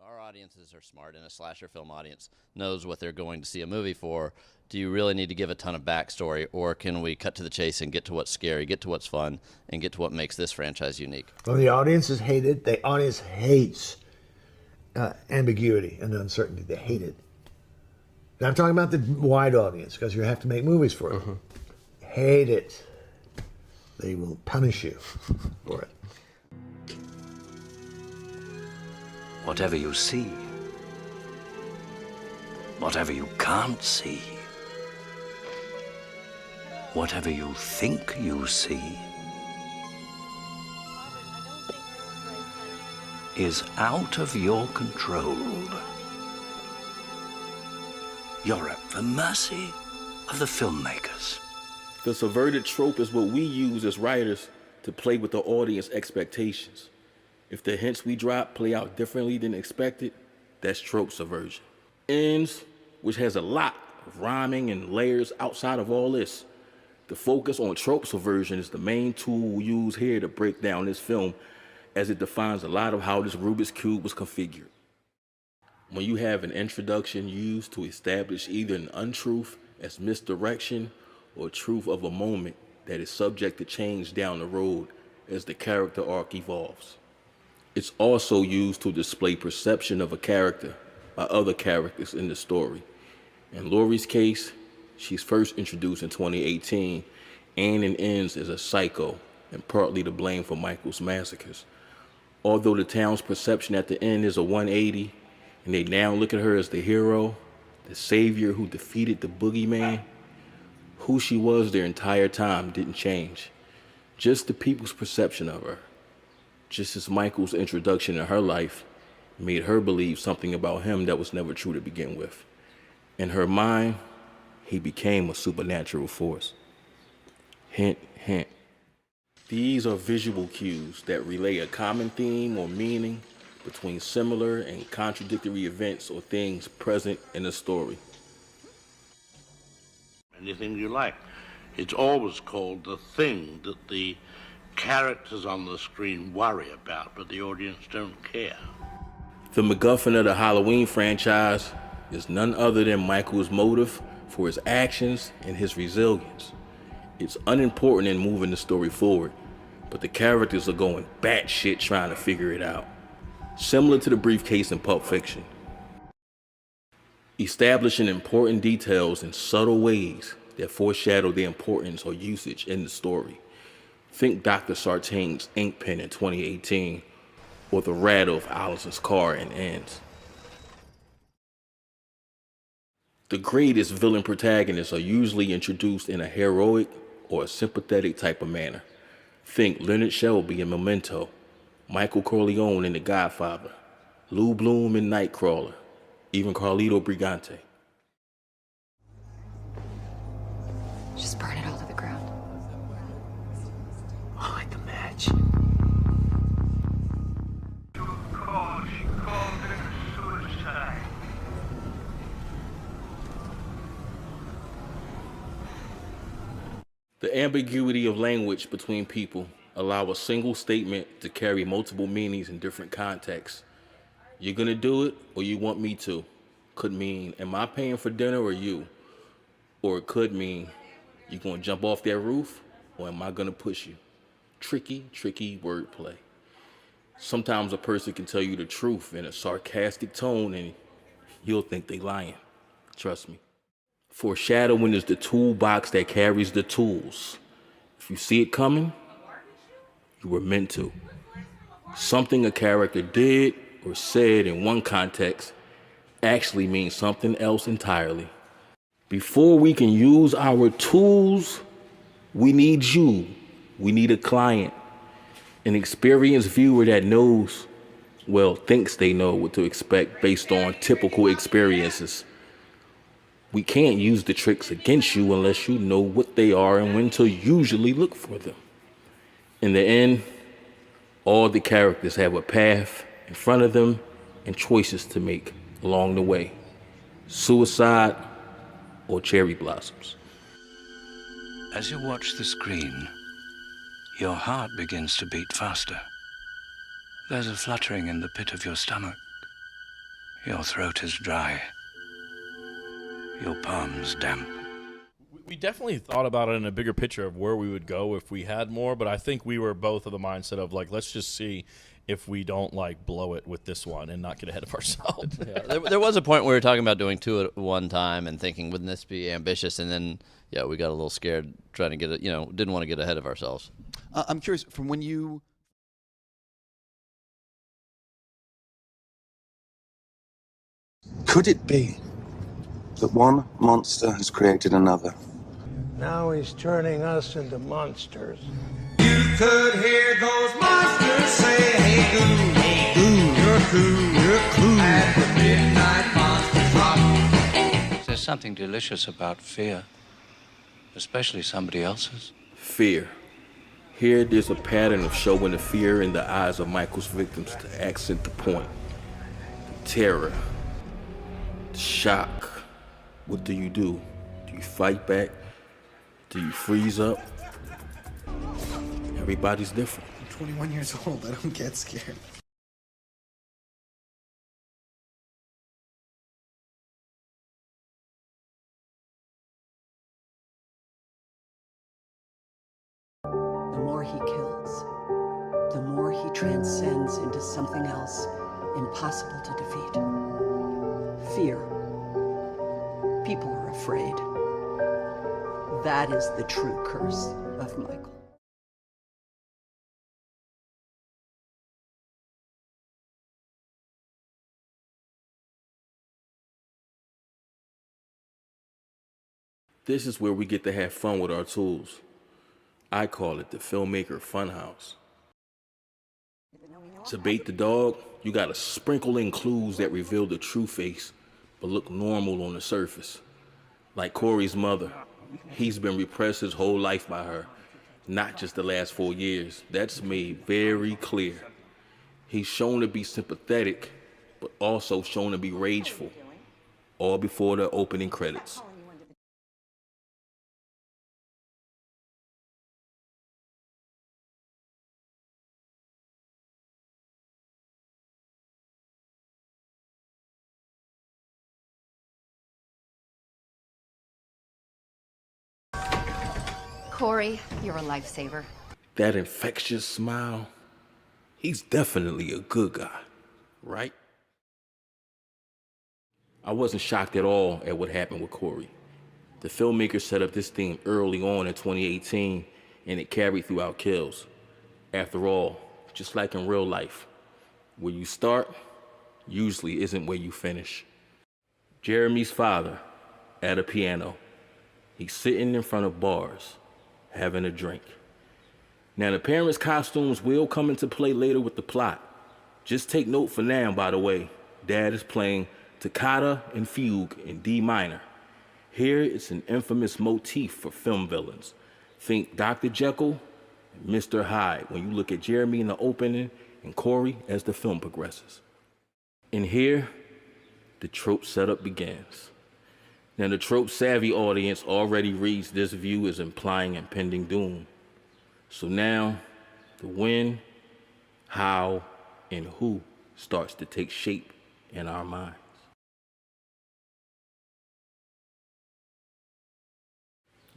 Our audiences are smart, and a slasher film audience knows what they're going to see a movie for. Do you really need to give a ton of backstory, or can we cut to the chase and get to what's scary, get to what's fun, and get to what makes this franchise unique? Well, the audiences hate it. The audience hates ambiguity and uncertainty. They hate it. And I'm talking about the wide audience, because you have to make movies for it. Hate it. They will punish you for it. Whatever you see, whatever you can't see, whatever you think you see, is out of your control. You're at the mercy of the filmmakers. The subverted trope is what we use as writers to play with the audience expectations. If the hints we drop play out differently than expected, that's trope subversion. Ends, which has a lot of rhyming and layers outside of all this. The focus on trope subversion is the main tool we use here to break down this film, as it defines a lot of how this Rubik's Cube was configured. When you have an introduction used to establish either an untruth as misdirection or truth of a moment that is subject to change down the road as the character arc evolves. It's also used to display perception of a character by other characters in the story. In Laurie's case, she's first introduced in 2018 and it ends as a psycho and partly to blame for Michael's massacres. Although the town's perception at the end is a 180 and they now look at her as the hero, the savior who defeated the boogeyman, who she was their entire time didn't change. Just the people's perception of her. Just as Michael's introduction in her life made her believe something about him that was never true to begin with. In her mind, he became a supernatural force. Hint, hint. These are visual cues that relay a common theme or meaning between similar and contradictory events or things present in a story. Anything you like. It's always called the thing that the characters on the screen worry about, but the audience don't care. The MacGuffin of the Halloween franchise is none other than Michael's motive for his actions and his resilience. It's unimportant in moving the story forward, but the characters are going batshit trying to figure it out. Similar to the briefcase in Pulp Fiction. Establishing important details in subtle ways that foreshadow their importance or usage in the story. Think Dr. Sartain's ink pen in 2018, or the rattle of Allison's car in Ends. The greatest villain protagonists are usually introduced in a heroic or a sympathetic type of manner. Think Leonard Shelby in Memento, Michael Corleone in The Godfather, Lou Bloom in Nightcrawler, even Carlito Brigante. Just burn it all to the ground. Oh, like a match. She called it suicide. The ambiguity of language between people allow a single statement to carry multiple meanings in different contexts. You're gonna do it or you want me to. Could mean, am I paying for dinner or you? Or it could mean, you gonna jump off that roof or am I gonna push you? Tricky, tricky wordplay. Sometimes a person can tell you the truth in a sarcastic tone and you'll think they lying. Trust me. Foreshadowing is the toolbox that carries the tools. If you see it coming, you were meant to. Something a character did or said in one context actually means something else entirely. Before we can use our tools, we need you. We need a client, an experienced viewer that knows, well, thinks they know what to expect based on typical experiences. We can't use the tricks against you unless you know what they are and when to usually look for them. In the end, all the characters have a path in front of them and choices to make along the way. Suicide or cherry blossoms. As you watch the screen, your heart begins to beat faster. There's a fluttering in the pit of your stomach. Your throat is dry. Your palms damp. We definitely thought about it in a bigger picture of where we would go if we had more, but I think we were both of the mindset of, like, let's just see if we don't, like, blow it with this one and not get ahead of ourselves. Yeah, there was a point where we were talking about doing 2 at one time and thinking, wouldn't this be ambitious? And then, yeah, we got a little scared trying to get it, didn't want to get ahead of ourselves. I'm curious, from when you... Could it be that one monster has created another? Now he's turning us into monsters. You could hear those monsters say, hey goo, you're cool, at the midnight monster drop. There's something delicious about fear, especially somebody else's. Fear. Here, there's a pattern of showing the fear in the eyes of Michael's victims to accent the point. The terror. The shock. What do? Do you fight back? Do you freeze up? Everybody's different. I'm 21 years old. I don't get scared. The more he kills, the more he transcends into something else impossible to defeat. Fear. People are afraid. That is the true curse of Michael. This is where we get to have fun with our tools. I call it the filmmaker funhouse. To bait the dog, you gotta sprinkle in clues that reveal the true face, but look normal on the surface. Like Corey's mother. He's been repressed his whole life by her, not just the last 4 years. That's made very clear. He's shown to be sympathetic, but also shown to be rageful, all before the opening credits. Corey, you're a lifesaver. That infectious smile, he's definitely a good guy, right? I wasn't shocked at all at what happened with Corey. The filmmaker set up this theme early on in 2018, and it carried throughout Kills. After all, just like in real life, where you start usually isn't where you finish. Jeremy's father at a piano. He's sitting in front of bars, having a drink. Now, the parents' costumes will come into play later with the plot. Just take note for now, by the way, Dad is playing Toccata and Fugue in D minor. Here, it's an infamous motif for film villains. Think Dr. Jekyll and Mr. Hyde when you look at Jeremy in the opening and Corey as the film progresses. And here, the trope setup begins. Now, the trope-savvy audience already reads this view as implying impending doom. So now, the when, how, and who starts to take shape in our minds.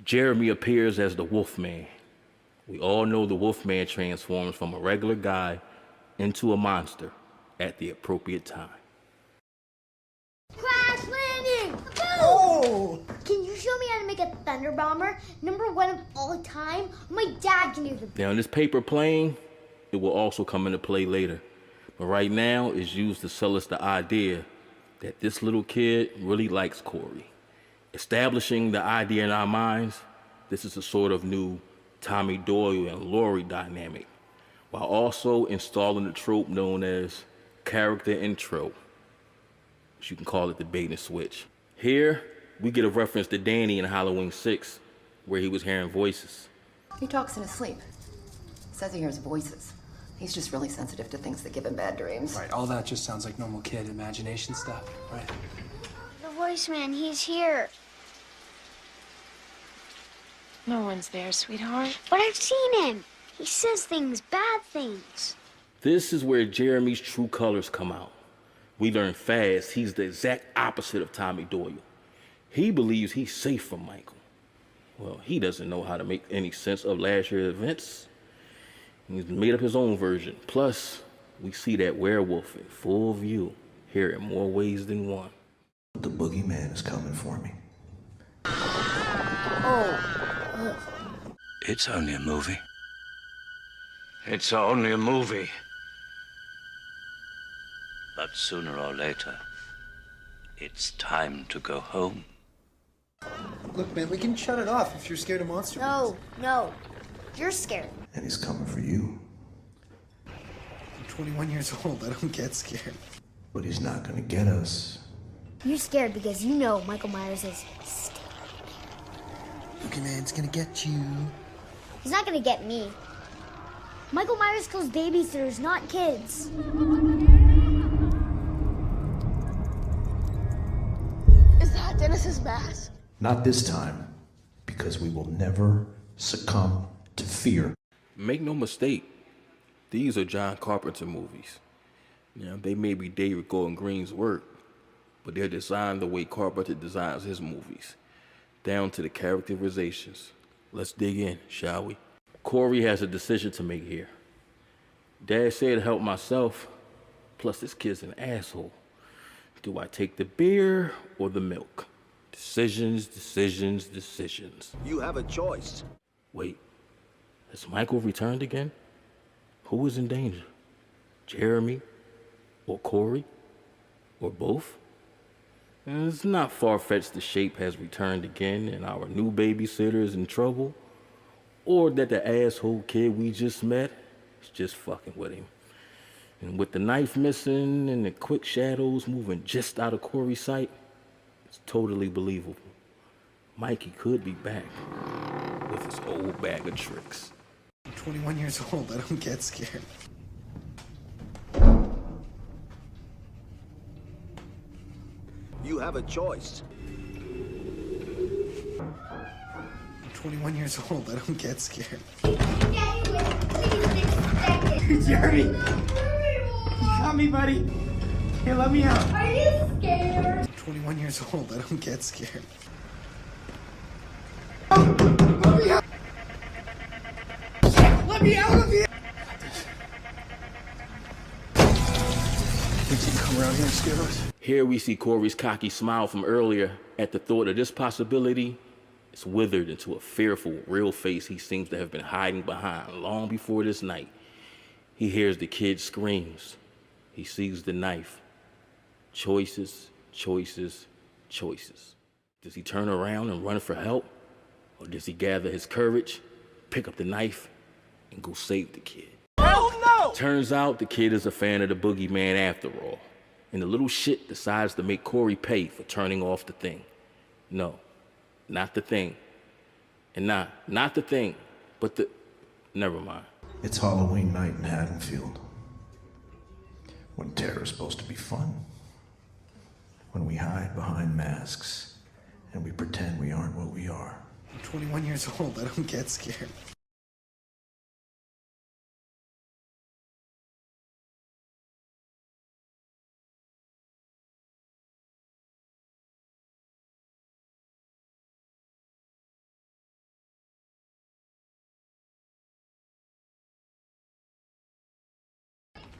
Jeremy appears as the Wolfman. We all know the Wolfman transforms from a regular guy into a monster at the appropriate time. Crash landing! Oh! Can you show me how to make a thunder bomber? #1 of all time? My dad can do the... Now, in this paper plane, it will also come into play later. But right now, it's used to sell us the idea that this little kid really likes Corey. Establishing the idea in our minds, this is a sort of new Tommy Doyle and Laurie dynamic, while also installing the trope known as character intro. You can call it the bait and switch. Here, we get a reference to Danny in Halloween 6, where he was hearing voices. He talks in his sleep. Says he hears voices. He's just really sensitive to things that give him bad dreams. Right, all that just sounds like normal kid imagination stuff, right? The voice man, he's here. No one's there, sweetheart. But I've seen him. He says things, bad things. This is where Jeremy's true colors come out. We learn fast he's the exact opposite of Tommy Doyle. He believes he's safe from Michael. Well, he doesn't know how to make any sense of last year's events. He's made up his own version. Plus, we see that werewolf in full view, here in more ways than one. The boogeyman is coming for me. It's only a movie. It's only a movie. But sooner or later, it's time to go home. Look, man, we can shut it off if you're scared of monsters. No. You're scared. And he's coming for you. I'm 21 years old. I don't get scared. But he's not gonna get us. You're scared because you know Michael Myers is Boogeyman's gonna get you. He's not gonna get me. Michael Myers kills babysitters, not kids. Is that Dennis's mask? Not this time, because we will never succumb to fear. Make no mistake, these are John Carpenter movies. Now, they may be David Gordon Green's work, but they're designed the way Carpenter designs his movies, down to the characterizations. Let's dig in, shall we? Corey has a decision to make here. Dad said to help myself, plus this kid's an asshole. Do I take the beer or the milk? Decisions. You have a choice. Wait, has Michael returned again? Who is in danger? Jeremy or Corey or both? And it's not far-fetched the shape has returned again and our new babysitter is in trouble, or that the asshole kid we just met is just fucking with him. And with the knife missing and the quick shadows moving just out of Corey's sight, it's totally believable. Mikey could be back with his old bag of tricks. I'm 21 years old. I don't get scared. You have a choice. I'm 21 years old. I don't get scared. Jeremy! You got me, buddy. Here, let me out. Are you scared? I'm 21 years old. I don't get scared. Let me out! Let me out of here! Think you can come around here and scare us? Here we see Corey's cocky smile from earlier at the thought of this possibility. It's withered into a fearful, real face he seems to have been hiding behind long before this night. He hears the kid's screams. He sees the knife. Choices. Does he turn around and run for help? Or does he gather his courage, pick up the knife, and go save the kid? Hell no! Turns out the kid is a fan of the boogeyman after all. And the little shit decides to make Corey pay for turning off the thing. No, not the thing. And not the thing, but the... Never mind. It's Halloween night in Haddonfield. When terror is supposed to be fun. When we hide behind masks and we pretend we aren't what we are. I'm 21 years old. I don't get scared.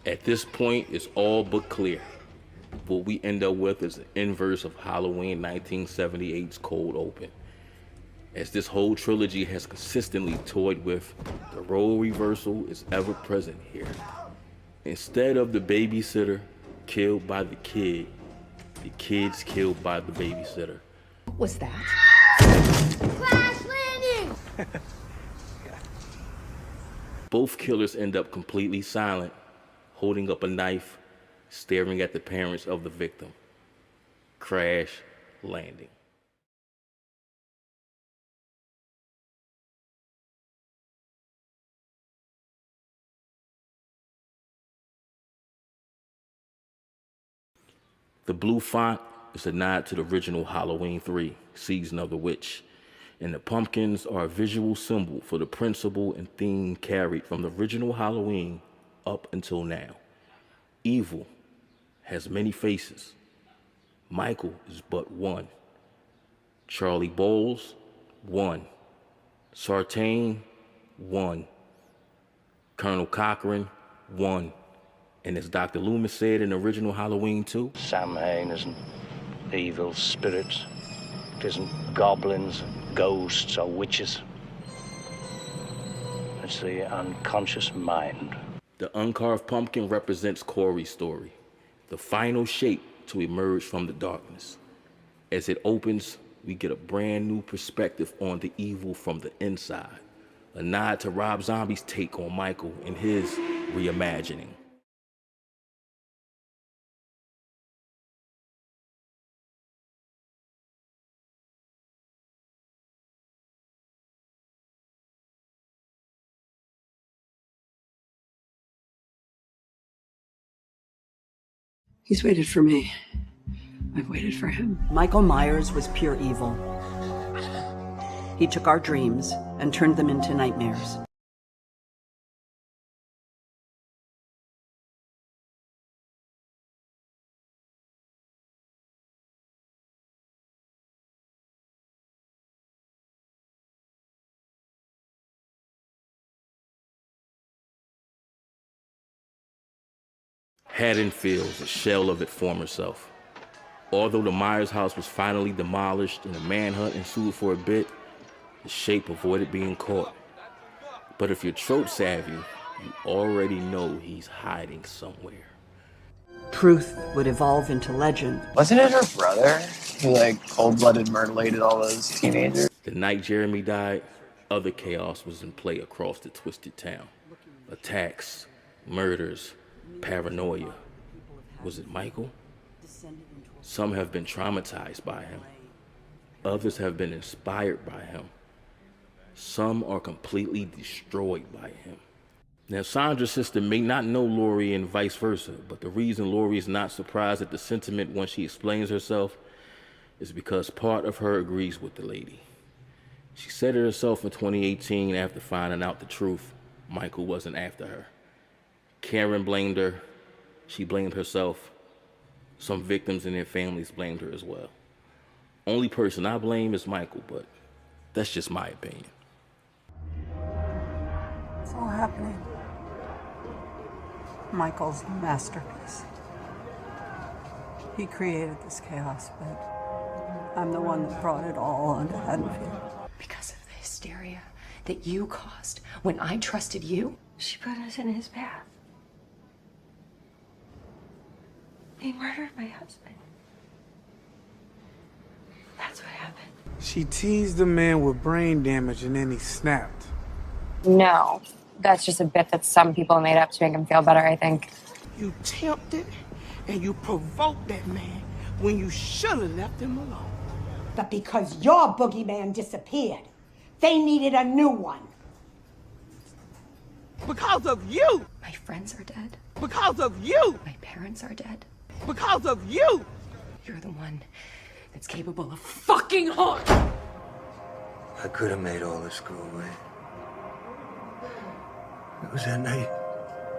At this point, it's all but clear. What we end up with is the inverse of Halloween 1978's Cold Open. As this whole trilogy has consistently toyed with, the role reversal is ever present here. Instead of the babysitter killed by the kid's killed by the babysitter. What was that? Crash landing! Both killers end up completely silent, holding up a knife, staring at the parents of the victim. Crash landing. The blue font is a nod to the original Halloween 3, Season of the Witch, and the pumpkins are a visual symbol for the principle and theme carried from the original Halloween up until now. Evil has many faces. Michael is but one. Charlie Bowles, one. Sartain, one. Colonel Cochran, one. And as Dr. Loomis said in the original Halloween 2, Samhain isn't evil spirits. It isn't goblins, ghosts, or witches. It's the unconscious mind. the uncarved pumpkin represents Corey's story, the final shape to emerge from the darkness. As it opens, we get a brand new perspective on the evil from the inside, a nod to Rob Zombie's take on Michael and his reimagining. He's waited for me. I've waited for him. Michael Myers was pure evil. He took our dreams and turned them into nightmares. Haddonfield's a shell of its former self. Although the Myers house was finally demolished and a manhunt ensued for a bit, the shape avoided being caught. But if you're trope savvy, you already know he's hiding somewhere. Truth would evolve into legend. Wasn't it her brother who, cold-blooded mutilated all those teenagers? The night Jeremy died, other chaos was in play across the twisted town. Attacks, murders, paranoia. Was it Michael? Some have been traumatized by him. Others have been inspired by him. Some are completely destroyed by him. Now, Sandra's sister may not know Laurie and vice versa, but the reason Laurie is not surprised at the sentiment when she explains herself is because part of her agrees with the lady. She said it herself in 2018 after finding out the truth. Michael wasn't after her. Karen blamed her. She blamed herself. Some victims and their families blamed her as well. Only person I blame is Michael, but that's just my opinion. It's all happening. Michael's masterpiece. He created this chaos, but I'm the one that brought it all onto Haddonfield. Because of the hysteria that you caused when I trusted you, she put us in his path. He murdered my husband. That's what happened. She teased the man with brain damage and then he snapped. No, that's just a bit that some people made up to make him feel better, I think. You tempted and you provoked that man when you should have left him alone. But because your boogeyman disappeared, they needed a new one. Because of you! My friends are dead. Because of you! My parents are dead. Because of you! You're the one that's capable of fucking harm! I could have made all this go away. It was that night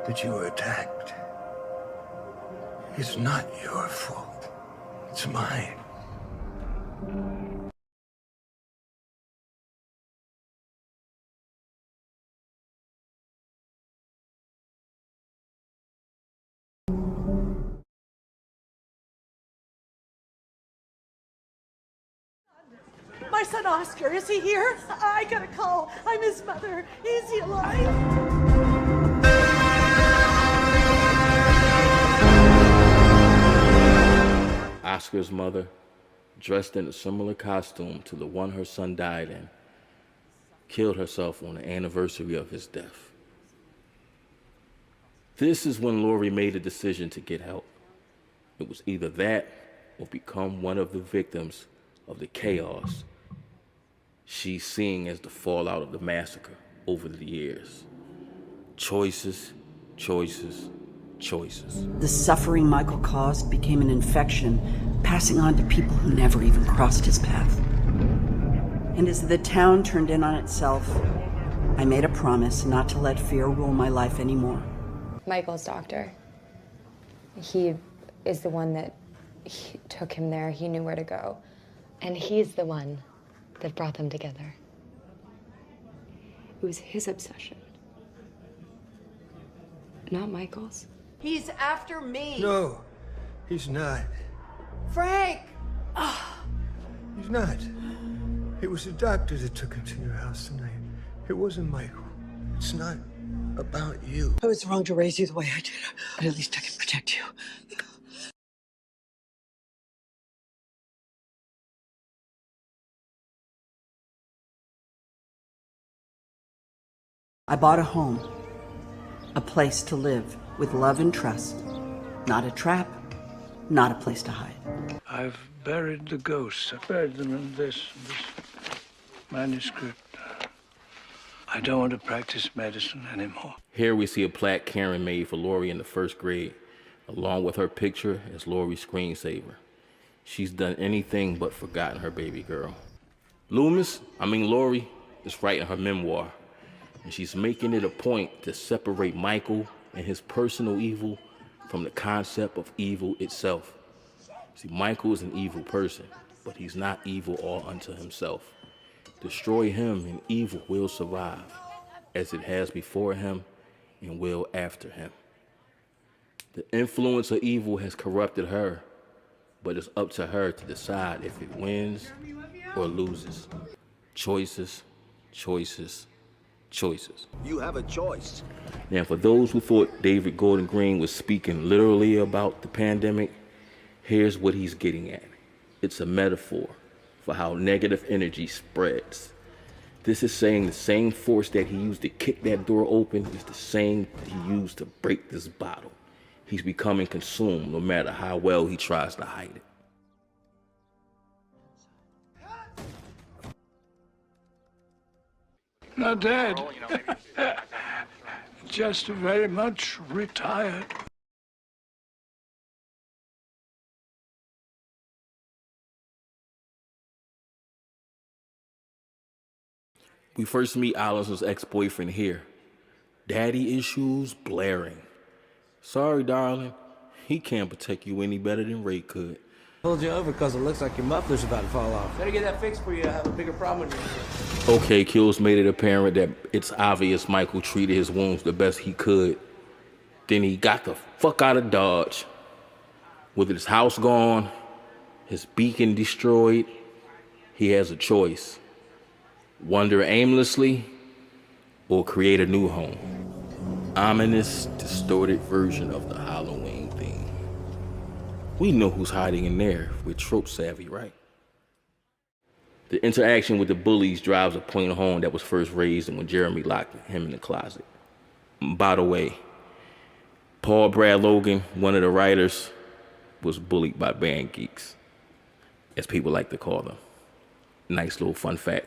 that you were attacked. It's not your fault. It's mine. My son Oscar, is he here? I got a call. I'm his mother. Is he alive? Oscar's mother, dressed in a similar costume to the one her son died in, killed herself on the anniversary of his death. This is when Laurie made a decision to get help. It was either that or become one of the victims of the chaos she's seeing as the fallout of the massacre over the years. Choices, choices, choices. The suffering Michael caused became an infection, passing on to people who never even crossed his path. And as the town turned in on itself, I made a promise not to let fear rule my life anymore. Michael's doctor. He is the one that took him there. He knew where to go. And he's the one that brought them together. It was his obsession, not Michael's. He's after me. No, he's not. Frank! He's not. It was the doctor that took him to your house tonight. It wasn't Michael. It's not about you. I was wrong to raise you the way I did, but at least I can protect you. I bought a home, a place to live with love and trust. Not a trap, not a place to hide. I've buried the ghosts. I've buried them in this manuscript. I don't want to practice medicine anymore. Here we see a plaque Karen made for Lori in the 1st grade, along with her picture as Lori's screensaver. She's done anything but forgotten her baby girl. Lori is writing her memoir, and she's making it a point to separate Michael and his personal evil from the concept of evil itself. See, Michael is an evil person, but he's not evil all unto himself. Destroy him and evil will survive, as it has before him and will after him. The influence of evil has corrupted her, but it's up to her to decide if it wins or loses. Choices, choices, choices. You have a choice. Now, for those who thought David Gordon Green was speaking literally about the pandemic, here's what he's getting at. It's a metaphor for how negative energy spreads. This is saying the same force that he used to kick that door open is the same he used to break this bottle. He's becoming consumed no matter how well he tries to hide it. Not dead. Just very much retired. We first meet Allison's ex-boyfriend here. Daddy issues blaring. Sorry, darling. He can't protect you any better than Ray could. Pulled you over because it looks like your muffler's about to fall off. Better get that fixed for you. I have a bigger problem with you. Okay, Kills made it apparent that it's obvious Michael treated his wounds the best he could. Then he got the fuck out of Dodge. With his house gone, his beacon destroyed, he has a choice. Wander aimlessly or create a new home. Ominous, distorted version of the Halloween theme. We know who's hiding in there. We're trope savvy, right? The interaction with the bullies drives a point home that was first raised when Jeremy locked him in the closet. By the way, Paul Brad Logan, one of the writers, was bullied by band geeks, as people like to call them. Nice little fun fact.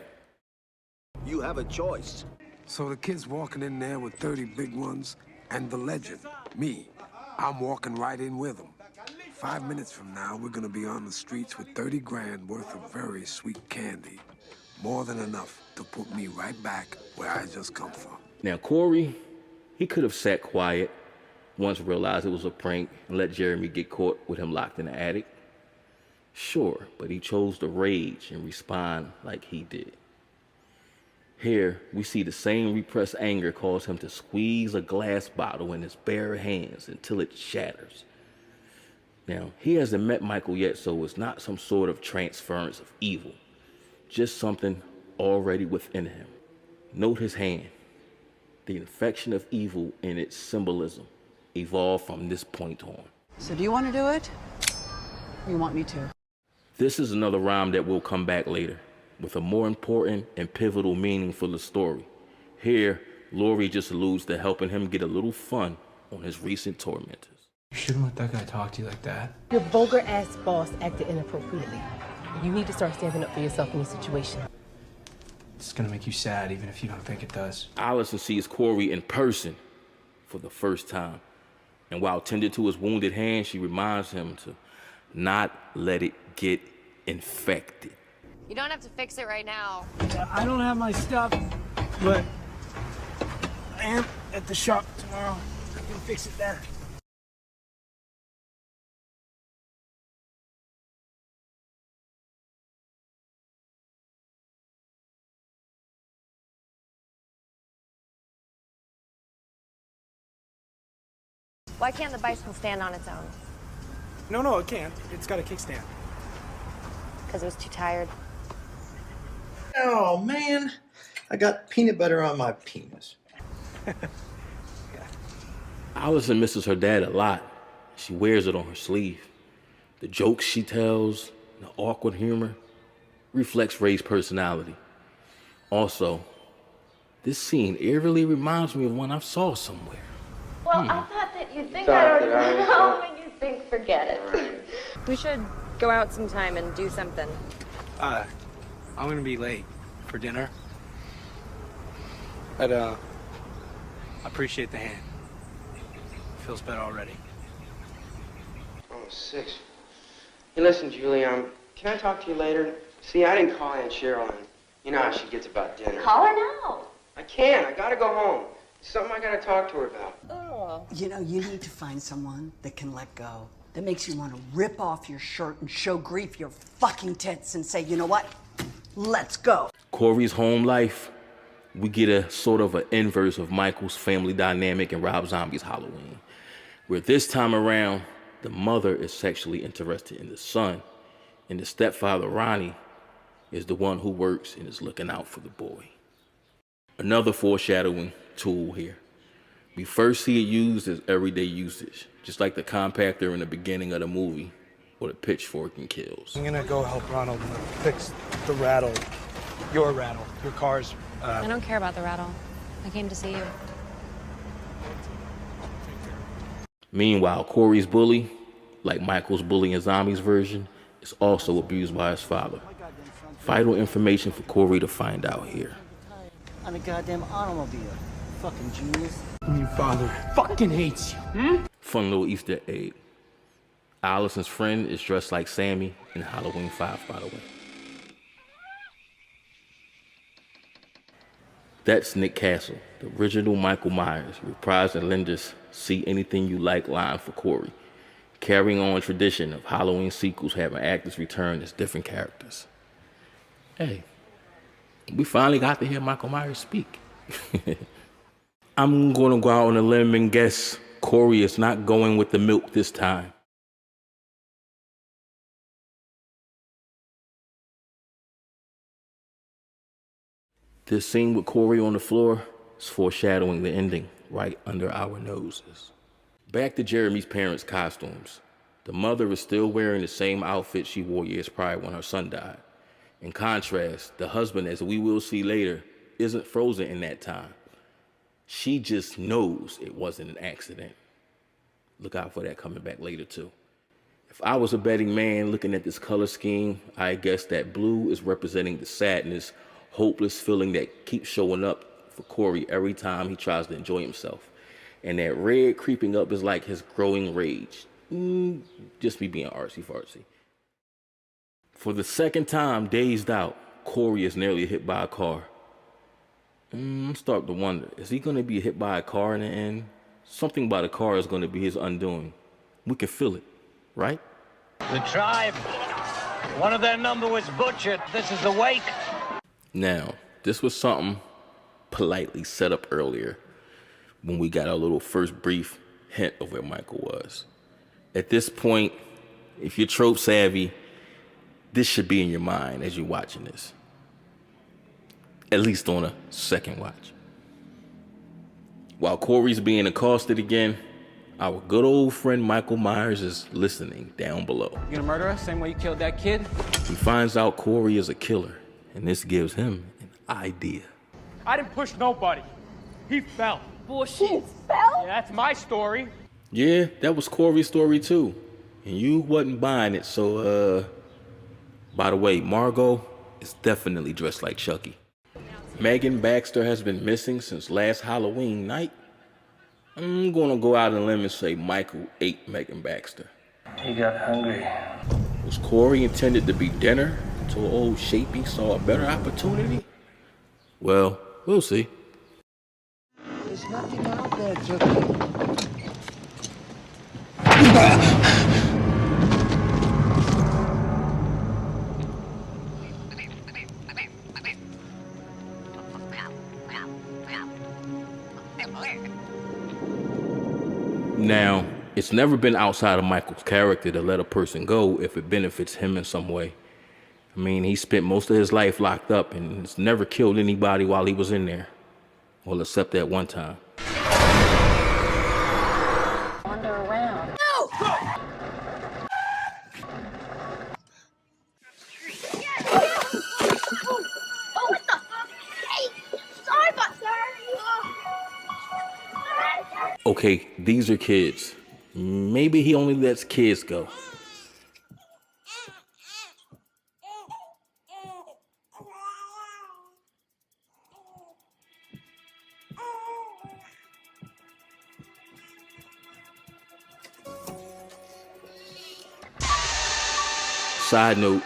You have a choice. So the kid's walking in there with 30 big ones, and the legend, me, I'm walking right in with him. 5 minutes from now, we're gonna be on the streets with 30 grand worth of very sweet candy. More than enough to put me right back where I just come from. Now, Corey, he could have sat quiet, once realized it was a prank, and let Jeremy get caught with him locked in the attic. Sure, but he chose to rage and respond like he did. Here, we see the same repressed anger cause him to squeeze a glass bottle in his bare hands until it shatters. Now, he hasn't met Michael yet, so it's not some sort of transference of evil, just something already within him. Note his hand. The infection of evil and its symbolism evolved from this point on. So do you want to do it? Or you want me to? This is another rhyme that will come back later, with a more important and pivotal meaning for the story. Here, Lori just alludes to helping him get a little fun on his recent tormentors. You shouldn't let that guy talk to you like that. Your vulgar-ass boss acted inappropriately. You need to start standing up for yourself in this situation. It's gonna make you sad, even if you don't think it does. Allison sees Corey in person for the first time. And while tending to his wounded hand, she reminds him to not let it get infected. You don't have to fix it right now. I don't have my stuff, but I am at the shop tomorrow. I can fix it there. Why can't the bicycle stand on its own? No, it can't. It's got a kickstand. Because it was too tired. Oh, man. I got peanut butter on my penis. Allison misses her dad a lot. She wears it on her sleeve. The jokes she tells, the awkward humor, reflects Ray's personality. Also, this scene eerily reminds me of one I saw somewhere. Well, I thought that you'd think I already know, and you'd think, forget it. We should go out sometime and do something. I'm gonna be late for dinner. But, I appreciate the hand. Feels better already. Almost 6. Hey, listen, Julie, can I talk to you later? See, I didn't call Aunt Cheryl, and you know how she gets about dinner. Call her now. I can't. I gotta go home. Something I gotta talk to her about. Oh. You know, you need to find someone that can let go, that makes you want to rip off your shirt and show grief your fucking tits and say, you know what? Let's go. Corey's home life, we get a sort of an inverse of Michael's family dynamic in Rob Zombie's Halloween, where this time around, the mother is sexually interested in the son, and the stepfather, Ronnie, is the one who works and is looking out for the boy. Another foreshadowing tool here. We first see it used as everyday usage, just like the compactor in the beginning of the movie, or the pitchfork in Kills. I'm gonna go help Ronald fix the rattle. Your car's. I don't care about the rattle. I came to see you. Meanwhile, Corey's bully, like Michael's bully in Zombie's version, is also abused by his father. Vital information for Corey to find out here. On a goddamn automobile. Fucking genius. Your father fucking hates you. Fun little Easter egg. Allison's friend is dressed like Sammy in Halloween 5, by the way. That's Nick Castle, the original Michael Myers, reprising Linda's "See Anything You Like" line for Corey, carrying on a tradition of Halloween sequels having actors return as different characters. Hey, we finally got to hear Michael Myers speak. I'm going to go out on a limb and guess Corey is not going with the milk this time. This scene with Corey on the floor is foreshadowing the ending right under our noses. Back to Jeremy's parents' costumes. The mother is still wearing the same outfit she wore years prior when her son died. In contrast, the husband, as we will see later, isn't frozen in that time. She just knows it wasn't an accident. Look out for that coming back later too. If I was a betting man looking at this color scheme, I guess that blue is representing the sadness, hopeless feeling that keeps showing up for Corey every time he tries to enjoy himself. And that red creeping up is like his growing rage. Just me being artsy-fartsy. For the second time, dazed out, Corey is nearly hit by a car. I'm starting to wonder, is he going to be hit by a car in the end? Something about a car is going to be his undoing. We can feel it, right? The tribe. One of their number was butchered. This is the wake. Now, this was something politely set up earlier when we got our little first brief hint of where Michael was. At this point, if you're trope savvy, this should be in your mind as you're watching this. At least on a second watch. While Corey's being accosted again, our good old friend Michael Myers is listening down below. You gonna murder us same way you killed that kid? He finds out Corey is a killer, and this gives him an idea. I didn't push nobody. He fell. Bullshit. He fell? Yeah, that's my story. Yeah, that was Corey's story too. And you wasn't buying it, so, by the way, Margot is definitely dressed like Chucky. Megan Baxter has been missing since last Halloween night. I'm gonna go out on a limb and say Michael ate Megan Baxter. He got hungry. Was Corey intended to be dinner until old Shapey saw a better opportunity? Well, we'll see. There's nothing out there, Chucky. Now, It's never been outside of Michael's character to let a person go if it benefits him in some way. I mean, he spent most of his life locked up and has never killed anybody while he was in there. Well, except that one time. Wander around. No! Oh, what the fuck? Hey, sorry, but sir. Okay, these are kids. Maybe he only lets kids go. Side note,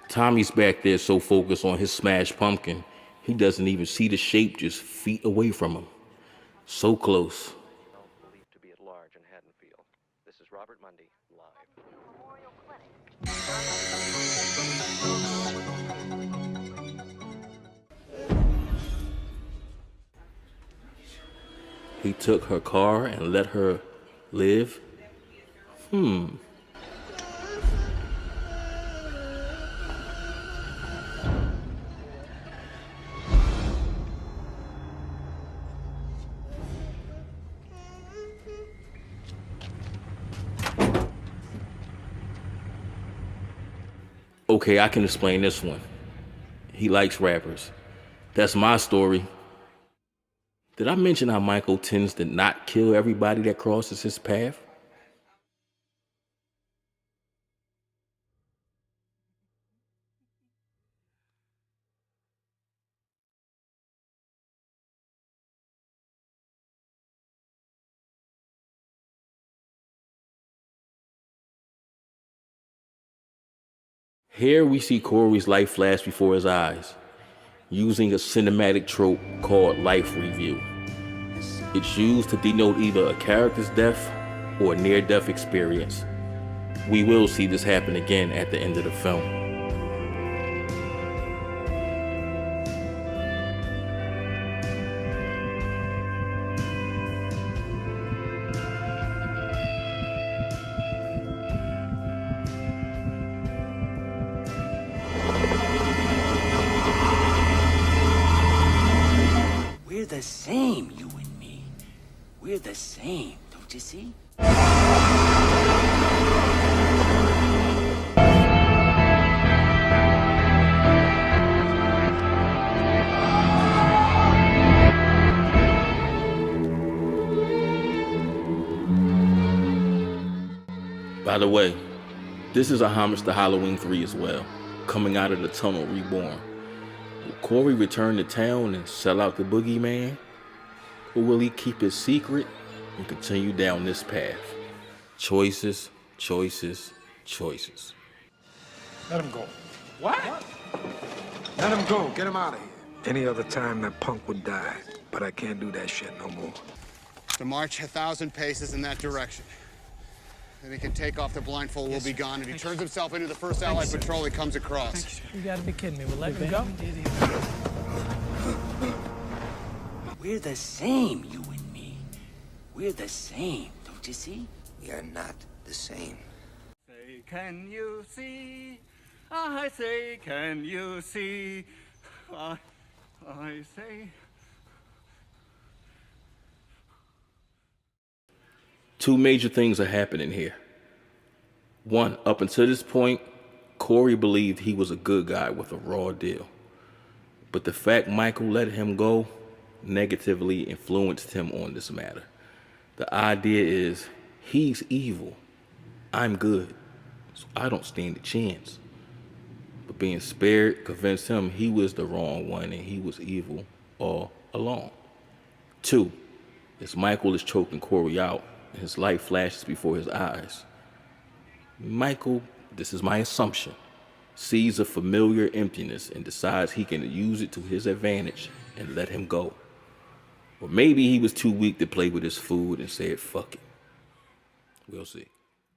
Tommy's back there so focused on his smashed pumpkin, he doesn't even see the shape just feet away from him. So close. Believed to be at large in Haddonfield. This is Robert Mundy, live. He took her car and let her live? Okay, I can explain this one. He likes rappers. That's my story. Did I mention how Michael tends to not kill everybody that crosses his path? Here we see Corey's life flash before his eyes, using a cinematic trope called life review. It's used to denote either a character's death or a near-death experience. We will see this happen again at the end of the film. We're the same, you and me. We're the same, don't you see? By the way, this is a homage to Halloween 3 as well, coming out of the tunnel reborn. Will Corey return to town and sell out the boogeyman? Or will he keep his secret and continue down this path? Choices, choices, choices. Let him go. What? Let him go. Get him out of here. Any other time that punk would die, but I can't do that shit no more. To march 1,000 paces in that direction. Then he can take off the blindfold, will be gone, and he turns himself into the first Allied patrol he comes across. You gotta be kidding me. We'll let him go? We're the same, you and me. We're the same, don't you see? We are not the same. Say, can you see? I say, can you see? I say. Two major things are happening here. One, up until this point, Corey believed he was a good guy with a raw deal. But the fact Michael let him go negatively influenced him on this matter. The idea is, he's evil, I'm good, so I don't stand a chance. But being spared convinced him he was the wrong one and he was evil all along. Two, as Michael is choking Corey out, his life flashes before his eyes. Michael, this is my assumption, sees a familiar emptiness and decides he can use it to his advantage and let him go. Or maybe he was too weak to play with his food and said, fuck it. We'll see.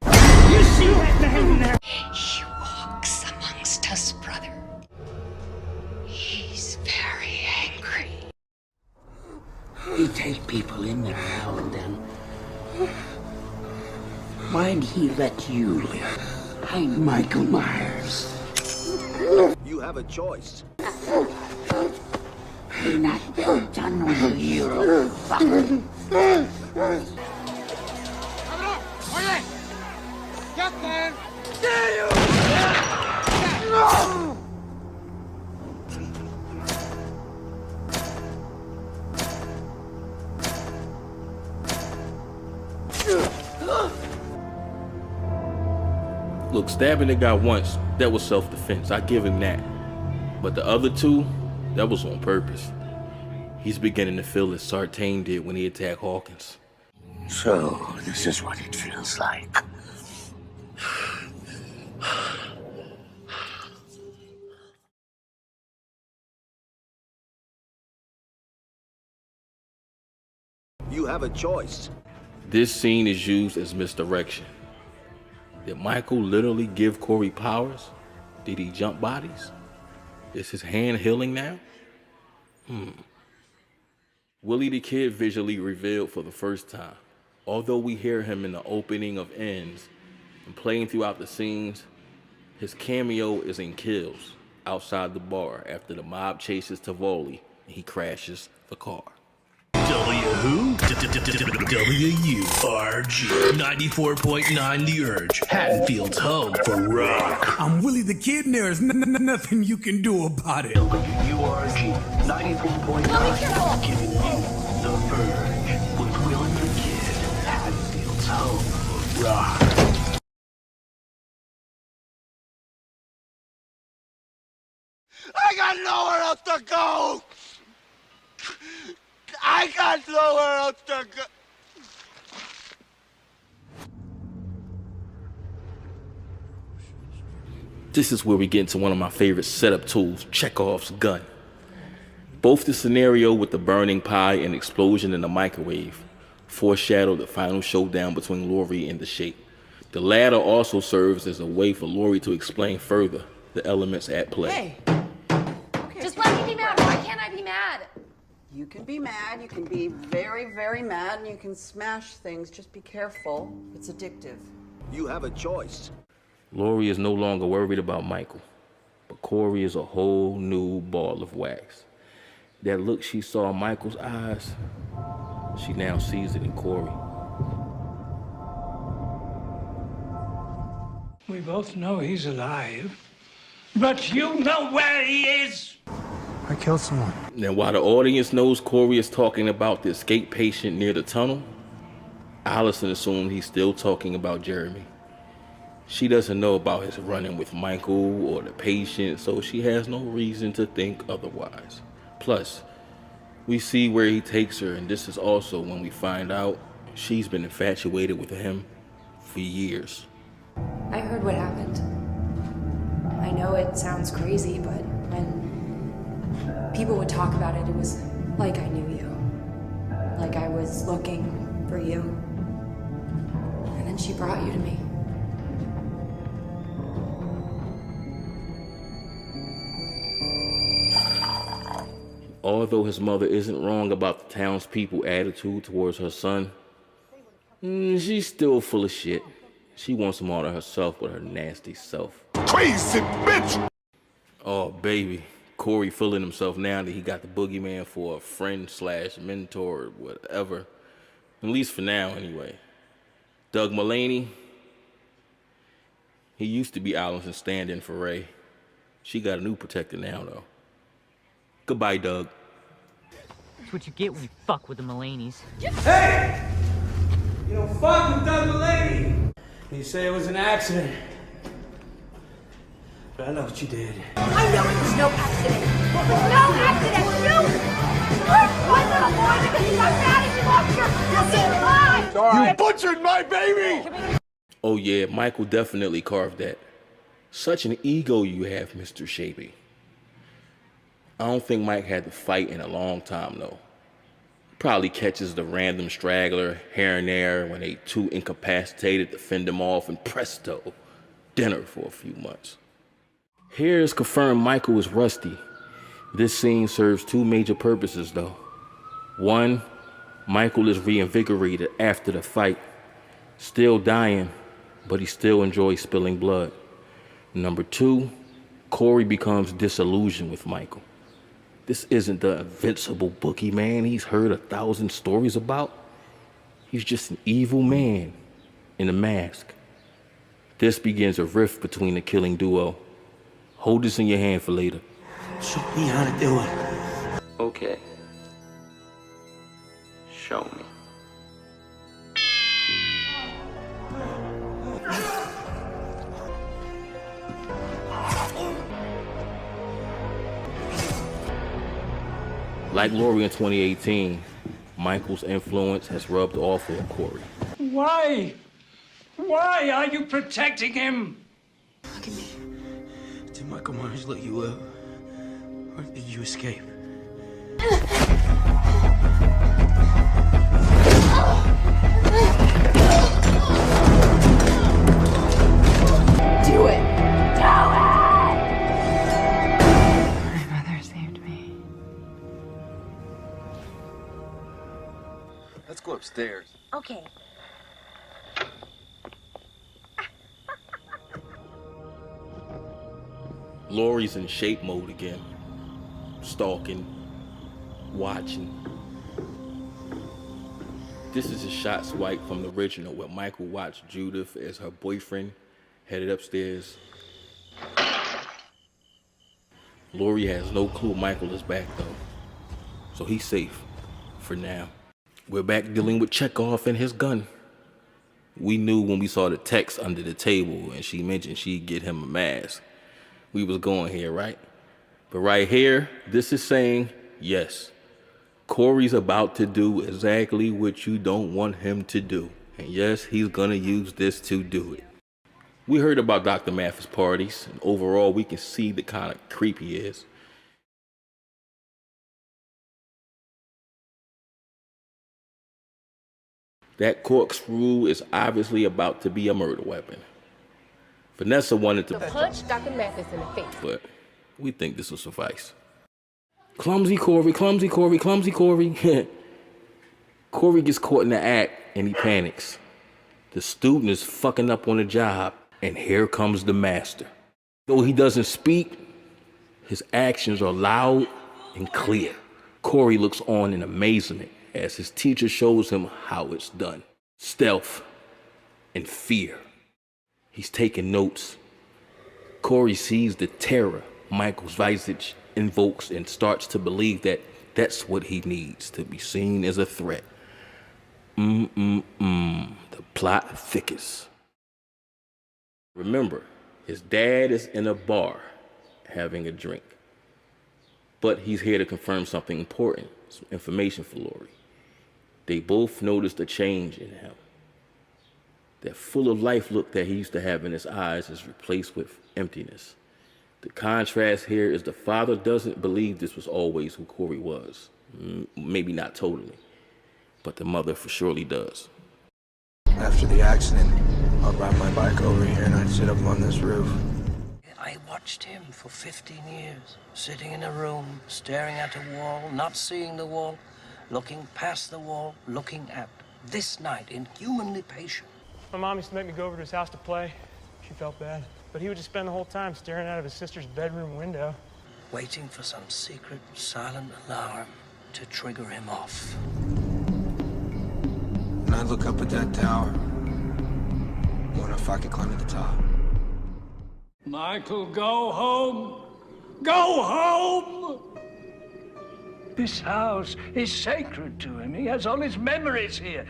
You see that man there? He walks amongst us, brother. He's very angry. You take people in there now and then. he let you live? I'm Michael Myers. You have a choice. I'm not done with you, little fuck. Look, stabbing the guy once, that was self-defense. I give him that. But the other two, that was on purpose. He's beginning to feel as Sartain did when he attacked Hawkins. So, this is what it feels like. You have a choice. This scene is used as misdirection. Did Michael literally give Corey powers? Did he jump bodies? Is his hand healing now? Willie the Kid visually revealed for the first time. Although we hear him in the opening of Ends and playing throughout the scenes, his cameo is in Kills, outside the bar after the mob chases Tivoli and he crashes the car. W-who? W-U-R-G. 94.9 The Urge. Haddonfield's home for rock. I'm Willie the Kid and there is nothing you can do about it. W-U-R-G. 94.9. Giving you The Urge. With Willie the Kid. Haddonfield's home for rock. I got nowhere else to go! I got nowhere else to go! This is where we get into one of my favorite setup tools, Chekhov's gun. Both the scenario with the burning pie and explosion in the microwave foreshadow the final showdown between Laurie and the Shape. The latter also serves as a way for Laurie to explain further the elements at play. Hey. Just let me be mad. Why can't I be mad? You can be mad, you can be very, very mad, and you can smash things. Just be careful. It's addictive. You have a choice. Laurie is no longer worried about Michael, but Corey is a whole new ball of wax. That look she saw in Michael's eyes, she now sees it in Corey. We both know he's alive, but you know where he is. I killed someone. Now, while the audience knows Corey is talking about the escape patient near the tunnel, Allison assumed he's still talking about Jeremy. She doesn't know about his run-in with Michael or the patient, so she has no reason to think otherwise. Plus, we see where he takes her, and this is also when we find out she's been infatuated with him for years. I heard what happened. I know it sounds crazy, but when people would talk about it, it was like I knew you. Like I was looking for you. And then she brought you to me. Although his mother isn't wrong about the townspeople's attitude towards her son, she's still full of shit. She wants him all to herself with her nasty self. Crazy bitch! Oh, baby. Corey feeling himself now that he got the boogeyman for a friend / mentor or whatever. At least for now, anyway. Doug Mulaney, he used to be Allison's stand-in for Ray. She got a new protector now, though. Goodbye, Doug. That's what you get when you fuck with the Mulaney's. Hey! You don't fuck with Doug Mulaney! You say it was an accident. But I know what you did. I know it was no accident. It was no accident. You hurt my little boy because you got mad and you lost your fucking mind. You butchered my baby! Oh yeah, Michael definitely carved that. Such an ego you have, Mr. Shapey. I don't think Mike had to fight in a long time, though. Probably catches the random straggler here and there when they too incapacitated to fend him off, and presto, dinner for a few months. Here is confirmed Michael is rusty. This scene serves two major purposes, though. One, Michael is reinvigorated after the fight, still dying, but he still enjoys spilling blood. Number 2, Corey becomes disillusioned with Michael. This isn't the invincible boogeyman he's heard 1,000 stories about. He's just an evil man in a mask. This begins a rift between the killing duo. Hold this in your hand for later. Show me how to do it. Okay. Show me. Like Laurie in 2018, Michael's influence has rubbed off on Corey. Why? Why are you protecting him? Look at me. Did Michael Myers let you out? Or did you escape? Do it! Do it! My mother saved me. Let's go upstairs. Okay. Laurie's in shape mode again. Stalking, watching. This is a shot swipe from the original where Michael watched Judith as her boyfriend headed upstairs. Laurie has no clue Michael is back though, so he's safe for now. We're back dealing with Chekhov and his gun. We knew when we saw the text under the table and she mentioned she'd get him a mask. We was going here, right? But right here, this is saying, yes, Corey's about to do exactly what you don't want him to do. And yes, he's gonna use this to do it. We heard about Dr. Mathis' parties, and overall we can see the kind of creep he is. That corkscrew is obviously about to be a murder weapon. Vanessa wanted to punch Dr. Mathis in the face, but we think this will suffice. Clumsy Corey, clumsy Corey, clumsy Corey. Corey gets caught in the act and he panics. The student is fucking up on the job, and here comes the master. Though he doesn't speak, his actions are loud and clear. Corey looks on in amazement as his teacher shows him how it's done. Stealth and fear. He's taking notes. Corey sees the terror Michael's visage invokes and starts to believe that that's what he needs to be seen as a threat. The plot thickens. Remember, his dad is in a bar having a drink, but he's here to confirm something important, some information for Laurie. They both noticed a change in him. That full of life look that he used to have in his eyes is replaced with emptiness. The contrast here is the father doesn't believe this was always who Corey was. Maybe not totally, but the mother for surely does. After the accident, I'd ride my bike over here and I'd sit up on this roof. I watched him for 15 years, sitting in a room, staring at a wall, not seeing the wall, looking past the wall, looking at this night, inhumanly patient. My mom used to make me go over to his house to play. She felt bad. But he would just spend the whole time staring out of his sister's bedroom window. Waiting for some secret, silent alarm to trigger him off. And I'd look up at that tower. Wonder if I could climb to the top. Michael, go home! Go home! This house is sacred to him. He has all his memories here.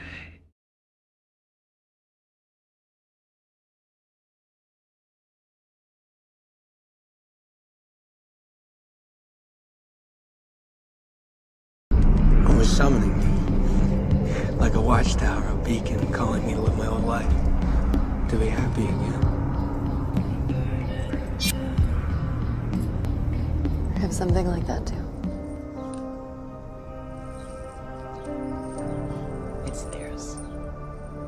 Was summoning me, like a watchtower, a beacon, calling me to live my old life, to be happy again. I have something like that too. It's theirs.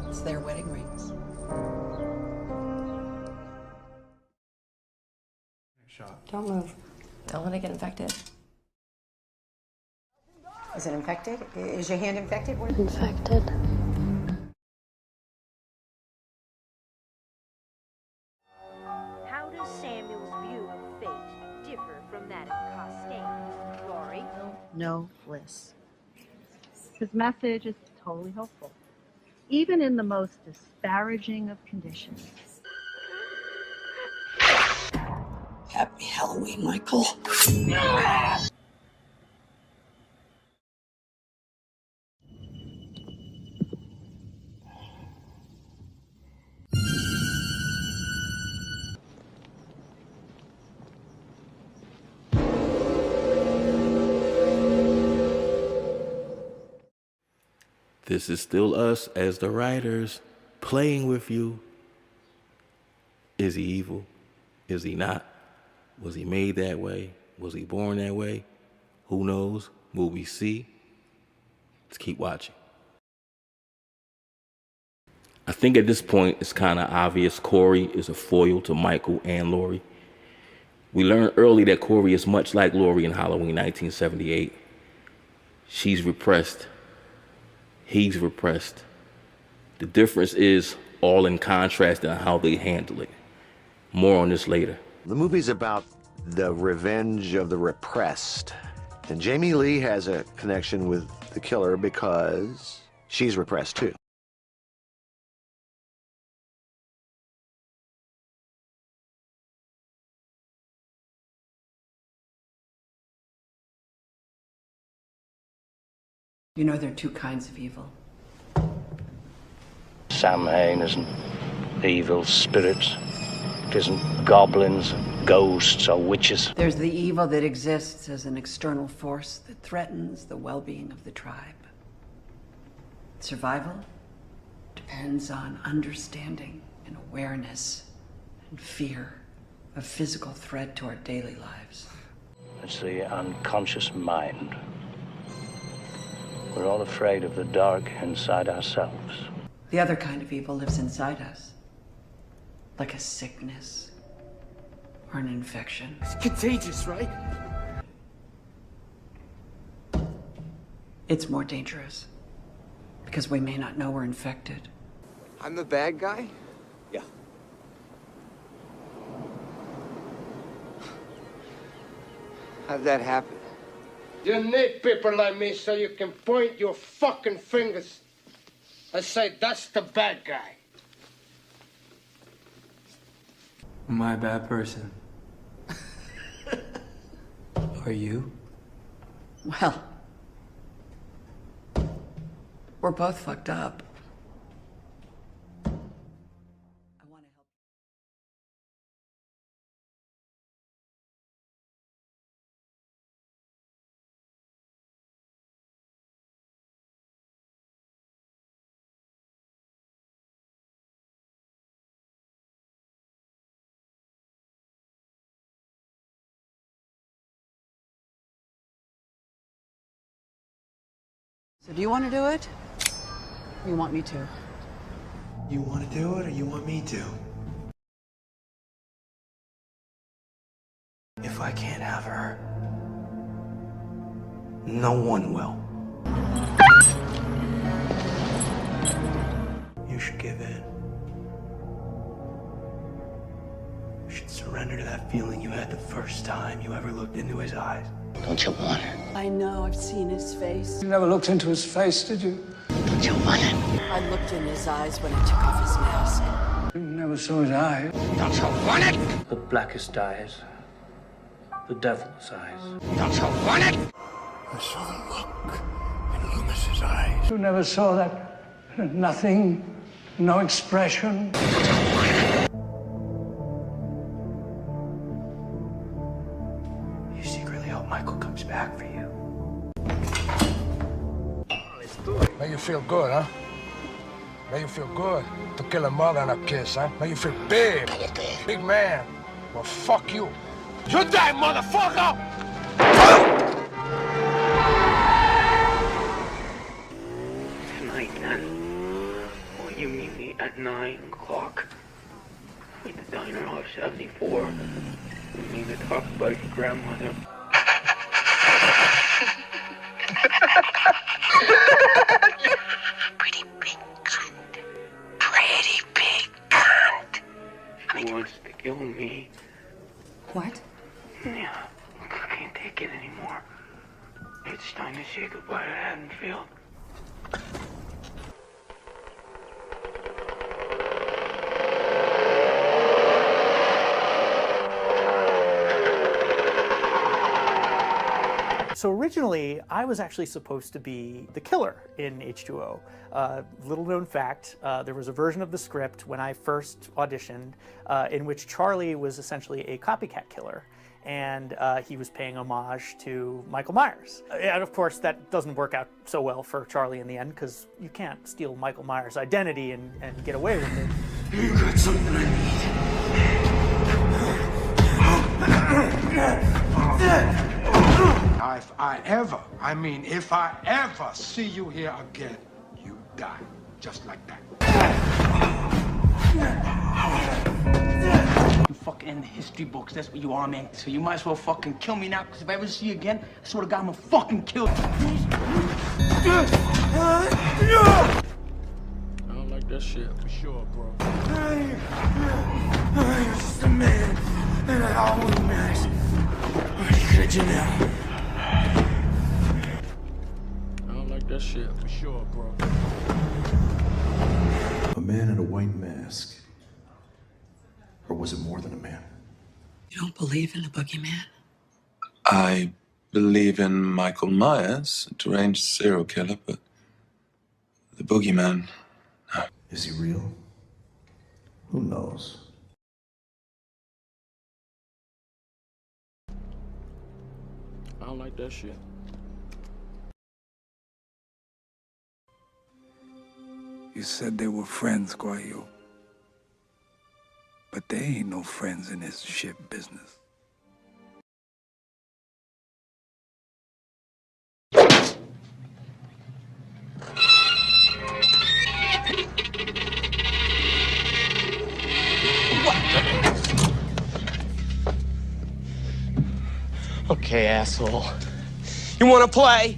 It's their wedding rings. Don't move. Don't let it get infected. Is it infected? Is your hand infected? Infected. no bliss. His message is totally hopeful, even in the most disparaging of conditions. Happy Halloween, Michael. This is still us as the writers playing with you. Is he evil? Is he not? Was he made that way? Was he born that way? Who knows? Will we see? Let's keep watching. I think at this point it's kind of obvious Corey is a foil to Michael and Laurie. We learned early that Corey is much like Laurie in Halloween 1978. She's repressed. He's repressed. The difference is all in contrast in how they handle it. More on this later. The movie's about the revenge of the repressed. And Jamie Lee has a connection with the killer because she's repressed too. You know there are two kinds of evil. Samhain isn't evil spirits. It isn't goblins, ghosts, or witches. There's the evil that exists as an external force that threatens the well-being of the tribe. Survival depends on understanding and awareness and fear of physical threat to our daily lives. It's the unconscious mind. We're all afraid of the dark inside ourselves. The other kind of evil lives inside us, like a sickness or an infection. It's contagious, right? It's more dangerous because we may not know we're infected. I'm the bad guy? Yeah. How'd that happen? You need people like me so you can point your fucking fingers and say, that's the bad guy. Am I a bad person? Are you? Well, we're both fucked up. So do you want to do it? Or you want me to? You want to do it or you want me to? If I can't have her, no one will. You should give in. You should surrender to that feeling you had the first time you ever looked into his eyes. Don't you want it? I know, I've seen his face. You never looked into his face, did you? Don't you want it? I looked in his eyes when he took off his mask. You never saw his eyes. Don't you want it? The blackest eyes. The devil's eyes. Don't you want it? I saw the look in Loomis's eyes. You never saw that nothing, no expression. You secretly hope Michael comes back for you. Make you feel good, huh? Make you feel good to kill a mother and a kiss, huh? Make you feel big. Big man. Well, fuck you. You die, motherfucker! Tonight, then. Will you meet me at 9 o'clock? At the diner off 74. We need to talk about your grandmother. Pretty big cunt. Pretty big cunt. He wants to kill me. What? Yeah. I can't take it anymore. It's time to say goodbye to Haddonfield. So originally, I was actually supposed to be the killer in H2O. Little known fact, there was a version of the script when I first auditioned in which Charlie was essentially a copycat killer. And he was paying homage to Michael Myers. And of course, that doesn't work out so well for Charlie in the end, because you can't steal Michael Myers' identity and get away with it. You got something I need. If I ever see you here again, you die. Just like that. You fucking in the history books, that's what you are, man. So you might as well fucking kill me now, because if I ever see you again, I swear to God, I'm gonna fucking kill you. I don't like that shit. For sure, bro. I'm just a man, and I always matters. What could you now? I don't like that shit. For sure, bro. A man in a white mask. Or was it more than a man? You don't believe in the boogeyman? I believe in Michael Myers, a deranged serial killer, but the boogeyman, no. Is he real? Who knows? I don't like that shit. You said they were friends, Guayo. But they ain't no friends in this shit business. Okay, asshole. You wanna play?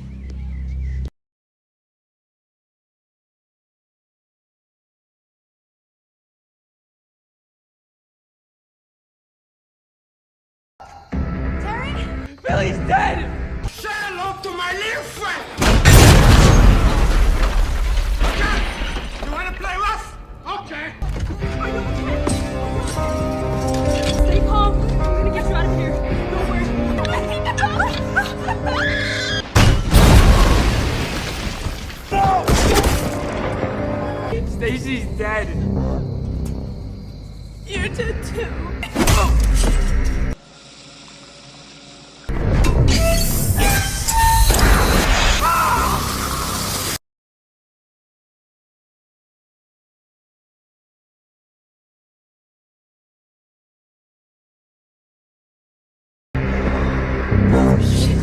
Billy's dead! Say hello to my little friend! You wanna play rough? Okay. Stay calm. I'm gonna get you out of here. Don't worry. Stacy's dead. You're dead too.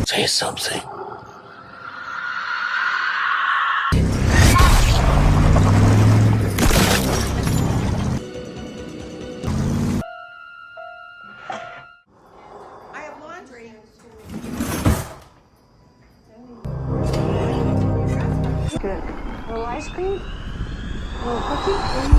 Say something. I have laundry. Good. A little ice cream? A little cookie?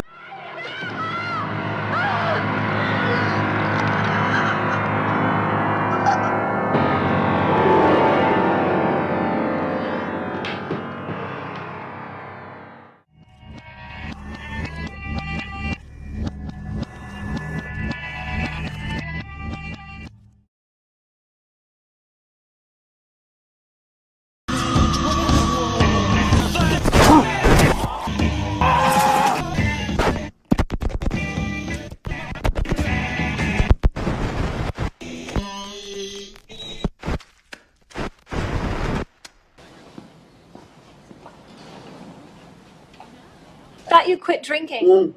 Thought you quit drinking.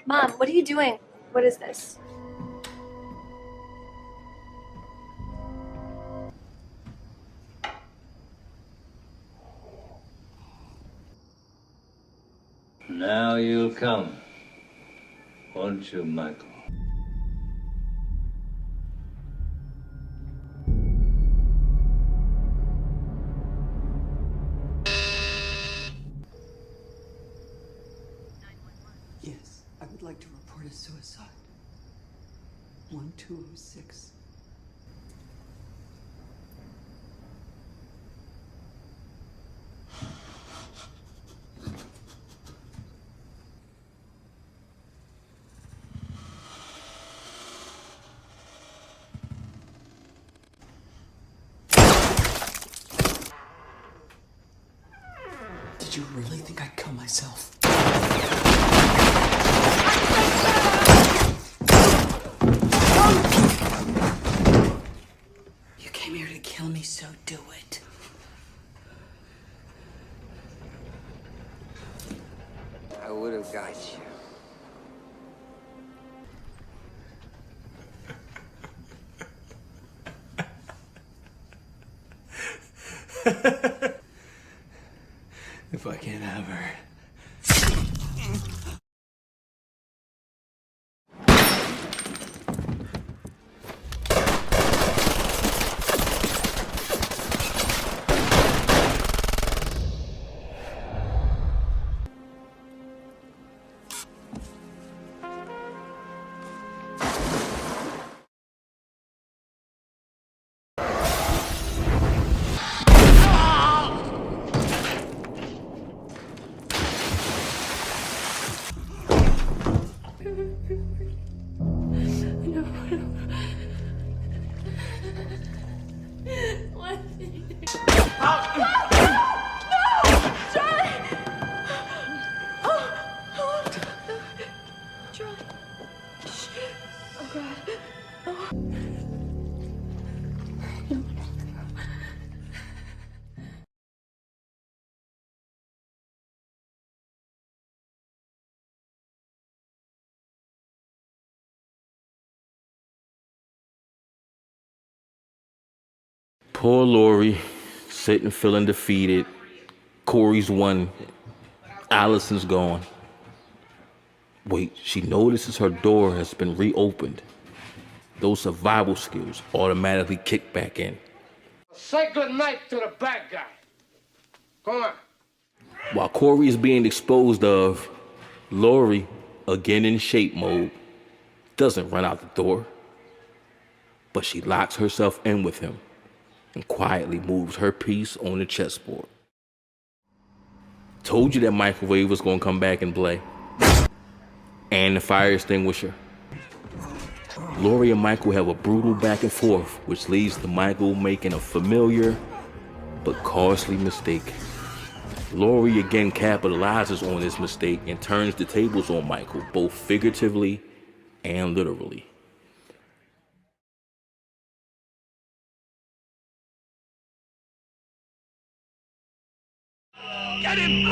Mom, what are you doing? What is this? Now you'll come, won't you, Michael? Yes, I would like to report a suicide. 1206. you really think I'd kill myself? You came here to kill me, so do it. I would have got you. If I can't have her. Poor Lori, sitting feeling defeated. Corey's won. Allison's gone. Wait, she notices her door has been reopened. Those survival skills automatically kick back in. Say goodnight to the bad guy. Come on. While Corey is being disposed of, Lori, again in shape mode, doesn't run out the door, but she locks herself in with him and quietly moves her piece on the chessboard. Told you that microwave was gonna come back and play. And the fire extinguisher. Lori and Michael have a brutal back and forth, which leads to Michael making a familiar but costly mistake. Lori again capitalizes on this mistake and turns the tables on Michael, both figuratively and literally. Get him!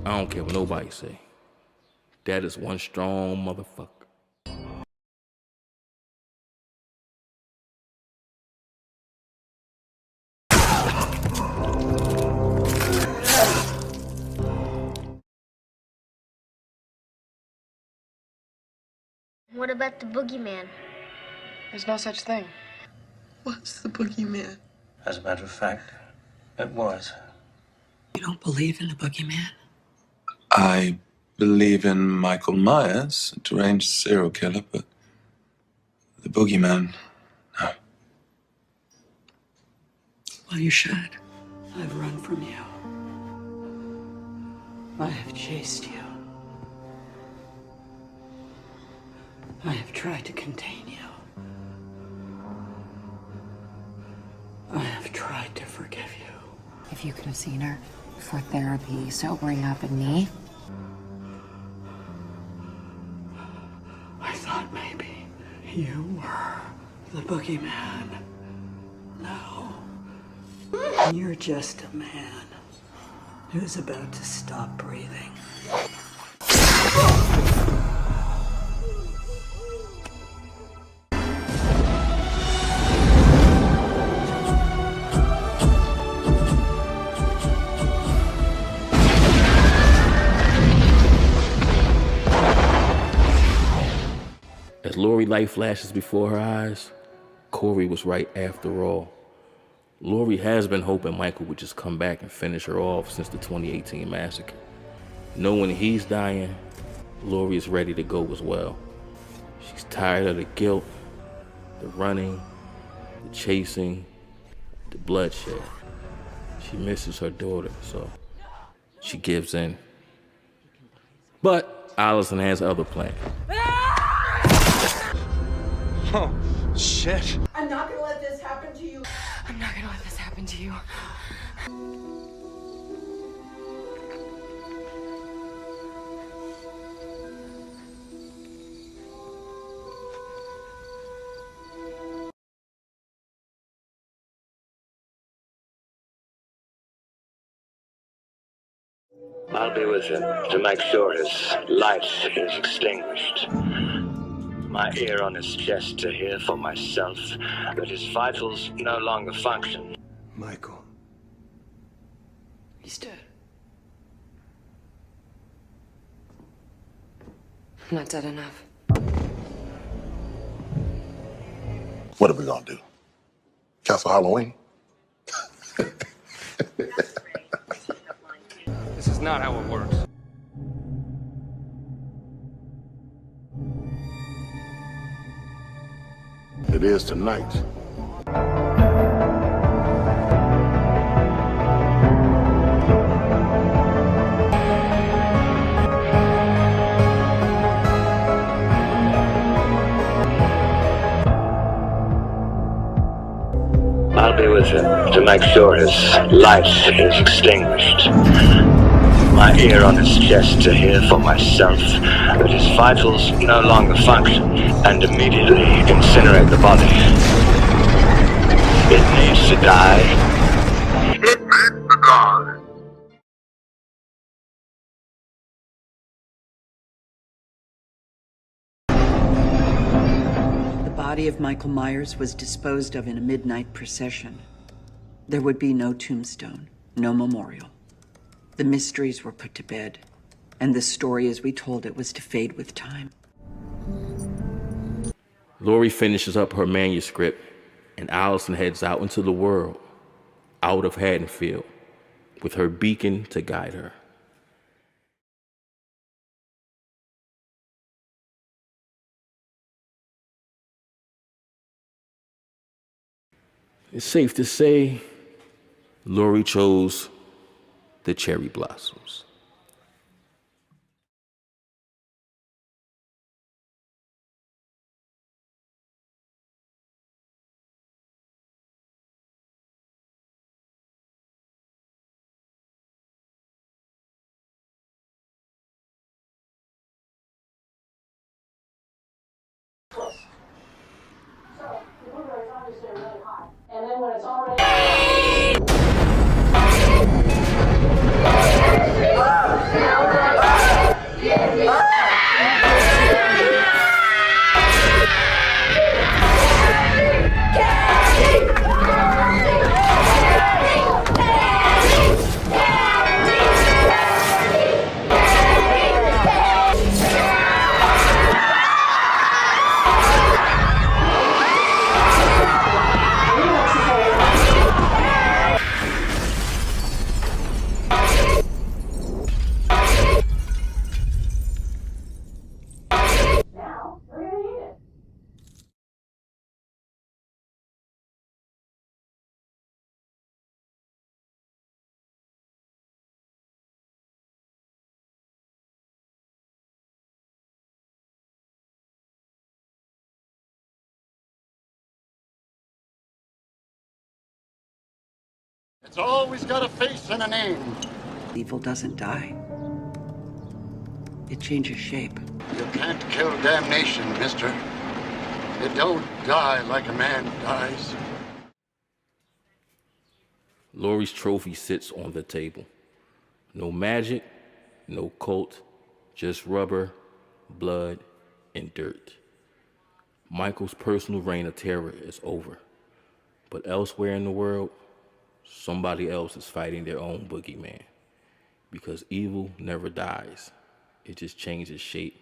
I don't care what nobody say. That is one strong motherfucker. What about the boogeyman? There's no such thing. What's the boogeyman? As a matter of fact, it was. You don't believe in the boogeyman? I believe in Michael Myers, a deranged serial killer, but the boogeyman, no. Well, you should. I've run from you. I have chased you. I have tried to contain you. I have tried to forgive you. If you could have seen her for therapy, sobering up, and me. I thought maybe you were the boogeyman. No. You're just a man who's about to stop breathing. As Lori light flashes before her eyes, Corey was right after all. Lori has been hoping Michael would just come back and finish her off since the 2018 massacre. Knowing he's dying, Lori is ready to go as well. She's tired of the guilt, the running, the chasing, the bloodshed. She misses her daughter, so she gives in. But Allison has other plans. Oh, Shit. I'm not gonna let this happen to you. I'm not gonna let this happen to you. I'll be with him to make sure his light is extinguished. My ear on his chest to hear for myself that his vitals no longer function. Michael. He's dead. I'm not dead enough. What are we gonna do? Cancel Halloween? This is not how it works. It is tonight. I'll be with him to make sure his light is extinguished. My ear on his chest to hear for myself that his vitals no longer function, and immediately incinerate the body. It needs to die. It needs to die. The body of Michael Myers was disposed of in a midnight procession. There would be no tombstone, no memorial. The mysteries were put to bed, and the story as we told it was to fade with time. Lori finishes up her manuscript, and Allison heads out into the world, out of Haddonfield, with her beacon to guide her. It's safe to say Lori chose the cherry blossoms. And then when it's already... It's always got a face and a name. Evil doesn't die. It changes shape. You can't kill damnation, mister. It don't die like a man dies. Lori's trophy sits on the table. No magic, no cult, just rubber, blood, and dirt. Michael's personal reign of terror is over. But elsewhere in the world, somebody else is fighting their own boogeyman. Because evil never dies. It just changes shape.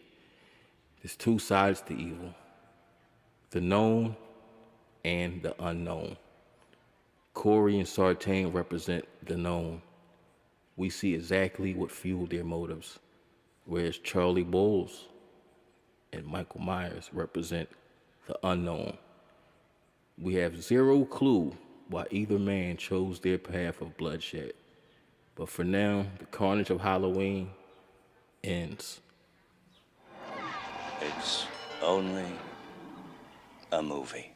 There's two sides to evil. The known and the unknown. Corey and Sartain represent the known. We see exactly what fueled their motives. whereas Charlie Bowles and Michael Myers represent the unknown. We have zero clue why either man chose their path of bloodshed. But for now, the carnage of Halloween ends. It's only a movie.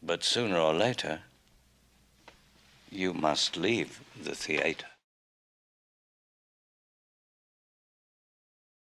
But sooner or later, you must leave the theater.